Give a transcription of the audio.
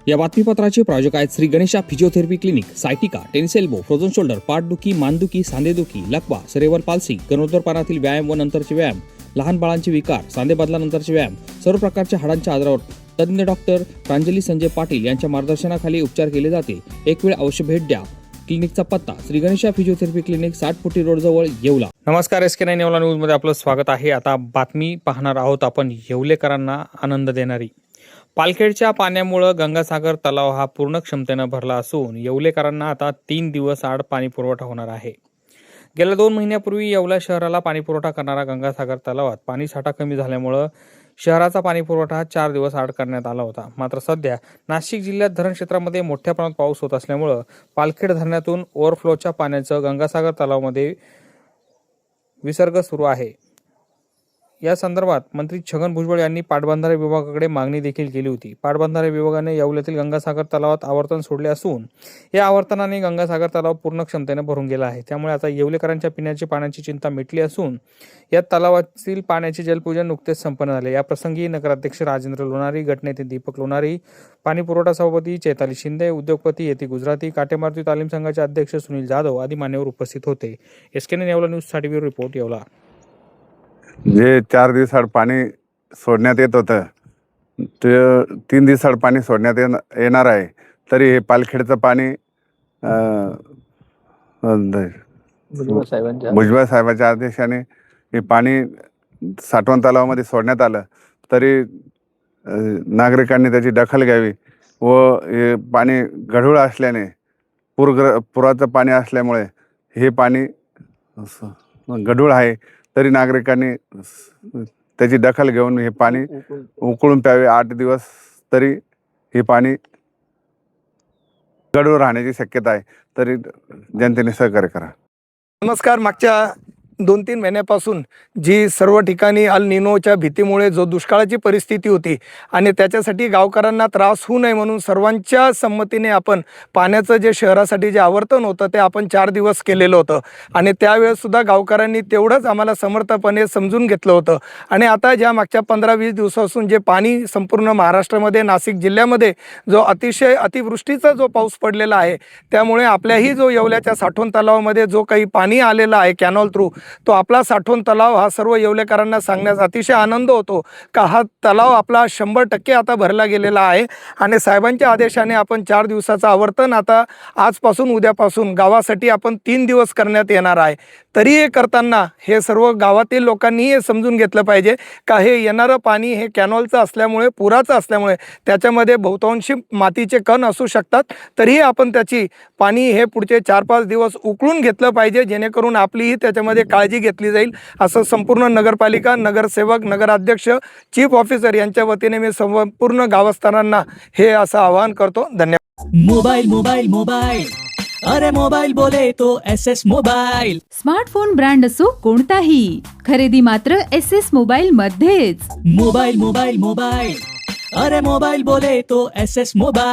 या बातमीपत्राचे प्रायोजक आहेत Shri Ganesha physiotherapy clinic, sciatica, tennis elbow, frozen shoulder, पाठदुखी, मानदुखी, सांधेदुखी, लकवा, सेरेब्रल पाल्सी, गरोदरपणातील व्यायाम व नंतरचे व्यायाम, लहान बाळांचे विकार, सांधे बदलानंतरचे व्यायाम, सर्व प्रकारच्या हाडांच्या आजारावर तज्ञ डॉक्टर प्रांजली संजय पाटील यांच्या मार्गदर्शनाखाली उपचार केले जातील। एक वेळ अवश्य भेट द्या। क्लिनिकचा पत्ता श्री गणेशा फिजिओथेरपी क्लिनिक, 60 फुटी रोड जवळ, येवला। नमस्कार, SK9 येवला न्यूज मध्ये आपलं स्वागत आहे। आता बातमी पाहणार आहोत आपण येवलेकरांना आनंद देणारी। पालखेडच्या पाण्यामुळे गंगासागर तलाव हा पूर्ण क्षमतेने भरला असून येवलेकरांना आता 3 दिवस आड पाणी पुरवठा होणार आहे। गेल्या 2 महिन्यापूर्वी येवला शहराला पाणी पुरवठा करणारा गंगासागर तलावात पाणी साठा कमी झाल्यामुळे शहराचा पाणी पुरवठा 4 दिवस आड करण्यात आला होता। मात्र सध्या नाशिक जिल्ह्यात धरण क्षेत्रामध्ये मोठ्या प्रमाणात पाऊस होत असल्यामुळे पालखेड धरणातून ओव्हरफ्लोच्या पाण्याचं गंगासागर तलावामध्ये विसर्ग सुरू आहे। या संदर्भात मंत्री छगन भुजबळ यांनी पाटबंधारे विभागाकडे मागणी देखील केली होती। पाटबंधारे विभागाने येवल्यातील गंगासागर तलावात आवर्तन सोडले असून या आवर्तनाने गंगासागर तलाव पूर्ण क्षमतेने भरून गेला आहे। त्यामुळे आता येवलेकरांच्या पिण्याच्या पाण्याची चिंता मिटली असून या तलावातील पाण्याचे जलपूजन नुकतेच संपन्न झाले। या प्रसंगी नगराध्यक्ष राजेंद्र लोणारी, गटनेते दीपक लोणारी, पाणी पुरवठा सभापती चैताली शिंदे, उद्योगपती येती गुजराती, काटेमारुती तालीम संघाचे अध्यक्ष सुनील जाधव आदी मान्यवर उपस्थित होते। SK9 येवला न्यूज साठी ब्युरो रिपोर्ट, येवला। जे 4 दिवसाआड पाणी सोडण्यात येत होतं ते 3 दिवसाआड पाणी सोडण्यात येणार आहे। तरी हे पालखेडचं पाणी भुजबळ साहेबांच्या आदेशाने हे पाणी साठवण तलावामध्ये सोडण्यात आलं। तरी नागरिकांनी त्याची दखल घ्यावी व हे पाणी गढूळ असल्याने पुराचं पाणी असल्यामुळे हे पाणी गढूळ आहे। तरी नागरिकांनी त्याची दखल घेऊन हे पाणी उकळून प्यावे। 8 दिवस तरी हे पाणी गढूळ राहण्याची शक्यता आहे, तरी जनतेने सहकार्य करा। नमस्कार। मागच्या 2-3 महिन्यापासून जी सर्व ठिकाणी अल निनोच्या भीतीमुळे जो दुष्काळाची परिस्थिती होती आणि त्याच्यासाठी गावकऱ्यांना त्रास होऊ नये म्हणून सर्वांच्या संमतीने आपण पाण्याचं जे शहरासाठी जे आवर्तन होतं ते आपण 4 दिवस केलेलं होतं आणि त्यावेळेससुद्धा गावकऱ्यांनी तेवढंच आम्हाला समर्थपणे समजून घेतलं होतं। आणि आता ज्या मागच्या 15-20 दिवसापासून जे पाणी संपूर्ण महाराष्ट्रामध्ये नाशिक जिल्ह्यामध्ये जो अतिशय अतिवृष्टीचा जो पाऊस पडलेला आहे त्यामुळे आपल्याही जो येवल्याच्या साठवण तलावामध्ये जो काही पाणी आलेलं आहे कॅनॉल थ्रू, तो आपला साठवण तलाव हा सर्व येवलेकरांना सांगण्यास अतिशय आनंद होतो का हा तलाव आपला 100% आता भरला गेलेला आहे। आणि साहेबांच्या आदेशाने आपण 4 दिवसाचं आवर्तन आता आजपासून उद्यापासून गावासाठी आपण 3 दिवस करण्यात येणार आहे। तरी हे करताना हे सर्व गावातील लोकांनी हे समजून घेतलं पाहिजे का हे येणारं पाणी हे कॅनॉलचं असल्यामुळे, पुराचं असल्यामुळे त्याच्यामध्ये बहुतांशी मातीचे कण असू शकतात। तरीही आपण त्याची पाणी हे पुढचे 4-5 दिवस उकळून घेतलं पाहिजे, जेणेकरून आपलीही त्याच्यामध्ये काळजी घेतली जाईल असं संपूर्ण नगरपालिका, नगरसेवक, नगराध्यक्ष, चीफ ऑफिसर यांच्या वतीने मी संपूर्ण गावस्थानांना हे असं आवाहन करतो। धन्यवाद। मोबाइल मोबाइल मोबाइल, अरे मोबाइल बोले तो SS मोबाइल। स्मार्टफोन ब्रँड असो कोणताही, खरेदी मात्र SS मोबाइल मध्येच। मोबाइल मोबाइल मोबाइल, अरे मोबाइल बोले तो SS मोबाइल।